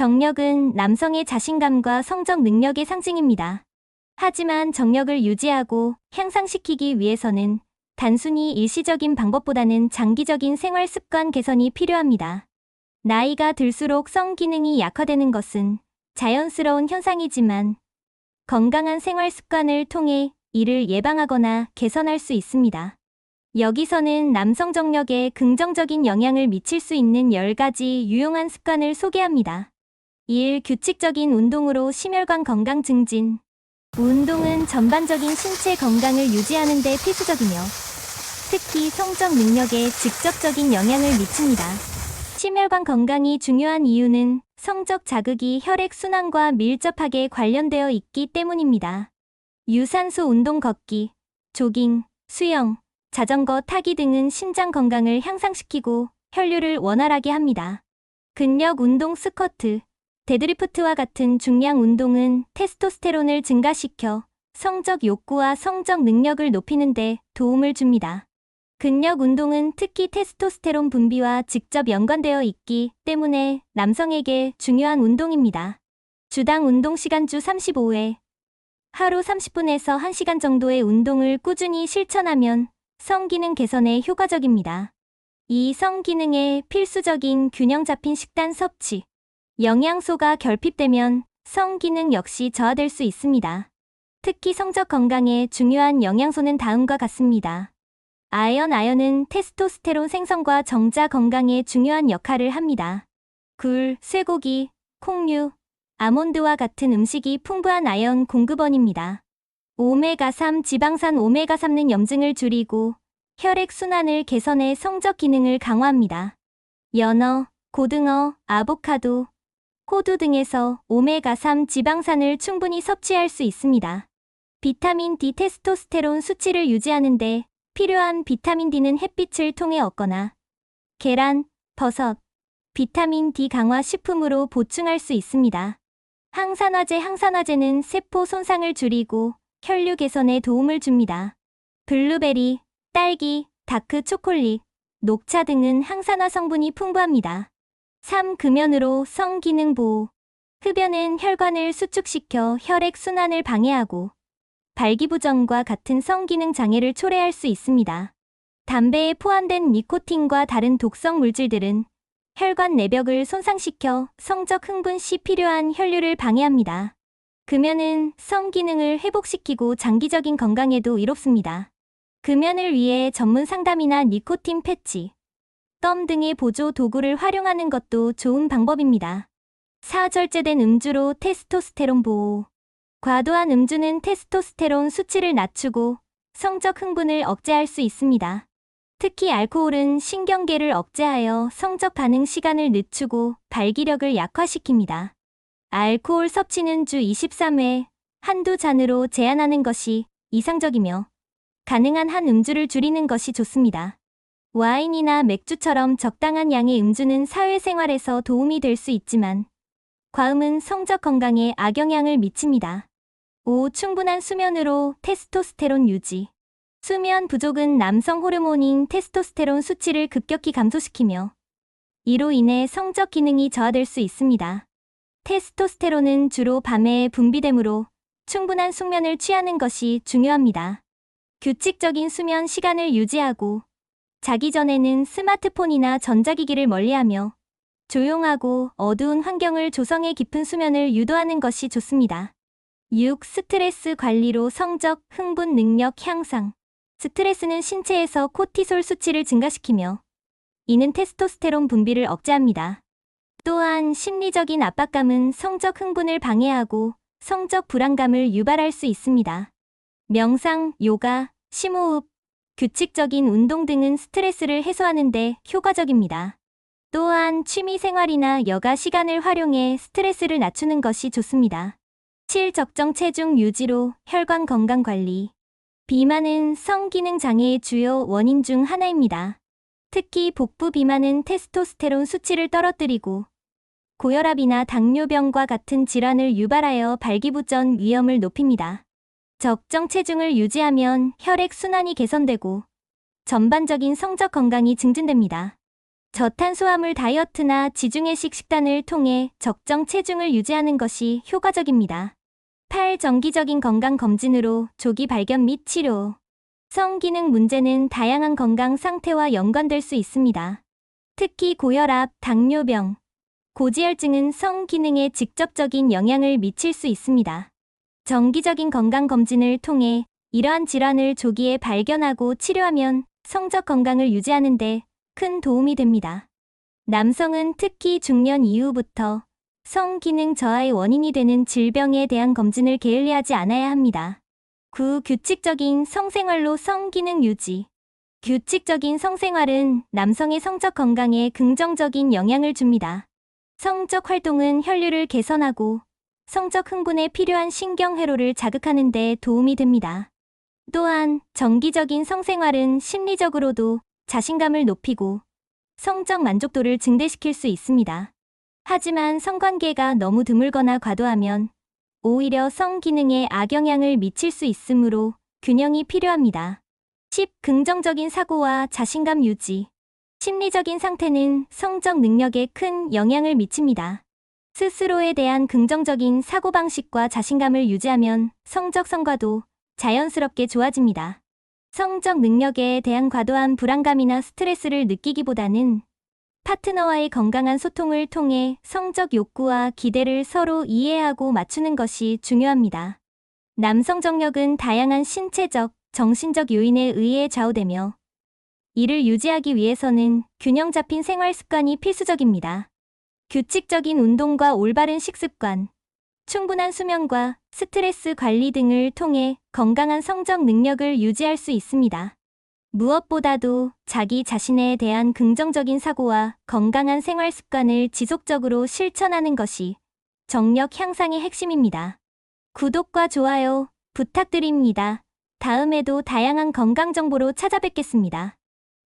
정력은 남성의 자신감과 성적 능력의 상징입니다. 하지만 정력을 유지하고 향상시키기 위해서는 단순히 일시적인 방법보다는 장기적인 생활 습관 개선이 필요합니다. 나이가 들수록 성 기능이 약화되는 것은 자연스러운 현상이지만 건강한 생활 습관을 통해 이를 예방하거나 개선할 수 있습니다. 여기서는 남성 정력에 긍정적인 영향을 미칠 수 있는 10가지 유용한 습관을 소개합니다. 1. 규칙적인 운동으로 심혈관 건강 증진. 운동은 전반적인 신체 건강을 유지하는 데 필수적이며 특히 성적 능력에 직접적인 영향을 미칩니다. 심혈관 건강이 중요한 이유는 성적 자극이 혈액 순환과 밀접하게 관련되어 있기 때문입니다. 유산소 운동 걷기, 조깅, 수영, 자전거 타기 등은 심장 건강을 향상시키고 혈류를 원활하게 합니다. 근력 운동 스쿼트, 데드리프트와 같은 중량 운동은 테스토스테론을 증가시켜 성적 욕구와 성적 능력을 높이는 데 도움을 줍니다. 근력 운동은 특히 테스토스테론 분비와 직접 연관되어 있기 때문에 남성에게 중요한 운동입니다. 주당 운동 시간 주 35회, 하루 30분에서 1시간 정도의 운동을 꾸준히 실천하면 성기능 개선에 효과적입니다. 2. 성기능에 필수적인 균형 잡힌 식단 섭취. 영양소가 결핍되면 성기능 역시 저하될 수 있습니다. 특히 성적 건강에 중요한 영양소는 다음과 같습니다. 아연은 테스토스테론 생성과 정자 건강에 중요한 역할을 합니다. 굴, 쇠고기, 콩류, 아몬드와 같은 음식이 풍부한 아연 공급원입니다. 오메가3 지방산 오메가3는 염증을 줄이고 혈액 순환을 개선해 성적 기능을 강화합니다. 연어, 고등어, 아보카도, 호두 등에서 오메가3 지방산을 충분히 섭취할 수 있습니다. 비타민 D 테스토스테론 수치를 유지하는 데 필요한 비타민 D는 햇빛을 통해 얻거나 계란, 버섯, 비타민 D 강화 식품으로 보충할 수 있습니다. 항산화제는 세포 손상을 줄이고 혈류 개선에 도움을 줍니다. 블루베리, 딸기, 다크 초콜릿, 녹차 등은 항산화 성분이 풍부합니다. 3. 금연으로 성 기능 보호. 흡연은 혈관을 수축시켜 혈액 순환을 방해하고 발기부전과 같은 성기능 장애를 초래할 수 있습니다. 담배에 포함된 니코틴과 다른 독성 물질들은 혈관 내벽을 손상시켜 성적 흥분 시 필요한 혈류를 방해합니다. 금연은 성기능을 회복시키고 장기적인 건강에도 이롭습니다. 금연을 위해 전문 상담이나 니코틴 패치, 껌 등의 보조 도구를 활용하는 것도 좋은 방법입니다. 4. 절제된 음주로 테스토스테론 보호. 과도한 음주는 테스토스테론 수치를 낮추고 성적 흥분을 억제할 수 있습니다. 특히 알코올은 신경계를 억제하여 성적 반응 시간을 늦추고 발기력을 약화시킵니다. 알코올 섭취는 주 23회, 한두 잔으로 제한하는 것이 이상적이며 가능한 한 음주를 줄이는 것이 좋습니다. 와인이나 맥주처럼 적당한 양의 음주는 사회생활에서 도움이 될 수 있지만 과음은 성적 건강에 악영향을 미칩니다. 5. 충분한 수면으로 테스토스테론 유지. 수면 부족은 남성 호르몬인 테스토스테론 수치를 급격히 감소시키며 이로 인해 성적 기능이 저하될 수 있습니다. 테스토스테론은 주로 밤에 분비되므로 충분한 숙면을 취하는 것이 중요합니다. 규칙적인 수면 시간을 유지하고 자기 전에는 스마트폰이나 전자기기를 멀리하며 조용하고 어두운 환경을 조성해 깊은 수면을 유도하는 것이 좋습니다. 6. 스트레스 관리로 성적, 흥분 능력 향상. 스트레스는 신체에서 코티솔 수치를 증가시키며 이는 테스토스테론 분비를 억제합니다. 또한 심리적인 압박감은 성적 흥분을 방해하고 성적 불안감을 유발할 수 있습니다. 명상, 요가, 심호흡, 규칙적인 운동 등은 스트레스를 해소하는 데 효과적입니다. 또한 취미 생활이나 여가 시간을 활용해 스트레스를 낮추는 것이 좋습니다. 7. 적정 체중 유지로 혈관 건강 관리. 비만은 성기능 장애의 주요 원인 중 하나입니다. 특히 복부 비만은 테스토스테론 수치를 떨어뜨리고 고혈압이나 당뇨병과 같은 질환을 유발하여 발기부전 위험을 높입니다. 적정 체중을 유지하면 혈액 순환이 개선되고 전반적인 성적 건강이 증진됩니다. 저탄수화물 다이어트나 지중해식 식단을 통해 적정 체중을 유지하는 것이 효과적입니다. 8. 정기적인 건강검진으로 조기 발견 및 치료. 성기능 문제는 다양한 건강 상태와 연관될 수 있습니다. 특히 고혈압, 당뇨병, 고지혈증은 성기능에 직접적인 영향을 미칠 수 있습니다. 정기적인 건강검진을 통해 이러한 질환을 조기에 발견하고 치료하면 성적 건강을 유지하는 데 큰 도움이 됩니다. 남성은 특히 중년 이후부터 성기능 저하의 원인이 되는 질병에 대한 검진을 게을리하지 않아야 합니다. 9. 규칙적인 성생활로 성기능 유지. 규칙적인 성생활은 남성의 성적 건강에 긍정적인 영향을 줍니다. 성적 활동은 혈류를 개선하고 성적 흥분에 필요한 신경회로를 자극하는 데 도움이 됩니다. 또한 정기적인 성생활은 심리적으로도 자신감을 높이고 성적 만족도를 증대시킬 수 있습니다. 하지만 성관계가 너무 드물거나 과도하면 오히려 성기능에 악영향을 미칠 수 있으므로 균형이 필요합니다. 10. 긍정적인 사고와 자신감 유지. 심리적인 상태는 성적 능력에 큰 영향을 미칩니다. 스스로에 대한 긍정적인 사고방식과 자신감을 유지하면 성적 성과도 자연스럽게 좋아집니다. 성적 능력에 대한 과도한 불안감이나 스트레스를 느끼기보다는 파트너와의 건강한 소통을 통해 성적 욕구와 기대를 서로 이해하고 맞추는 것이 중요합니다. 남성 정력은 다양한 신체적, 정신적 요인에 의해 좌우되며 이를 유지하기 위해서는 균형 잡힌 생활 습관이 필수적입니다. 규칙적인 운동과 올바른 식습관, 충분한 수면과 스트레스 관리 등을 통해 건강한 성적 능력을 유지할 수 있습니다. 무엇보다도 자기 자신에 대한 긍정적인 사고와 건강한 생활 습관을 지속적으로 실천하는 것이 정력 향상의 핵심입니다. 구독과 좋아요 부탁드립니다. 다음에도 다양한 건강 정보로 찾아뵙겠습니다.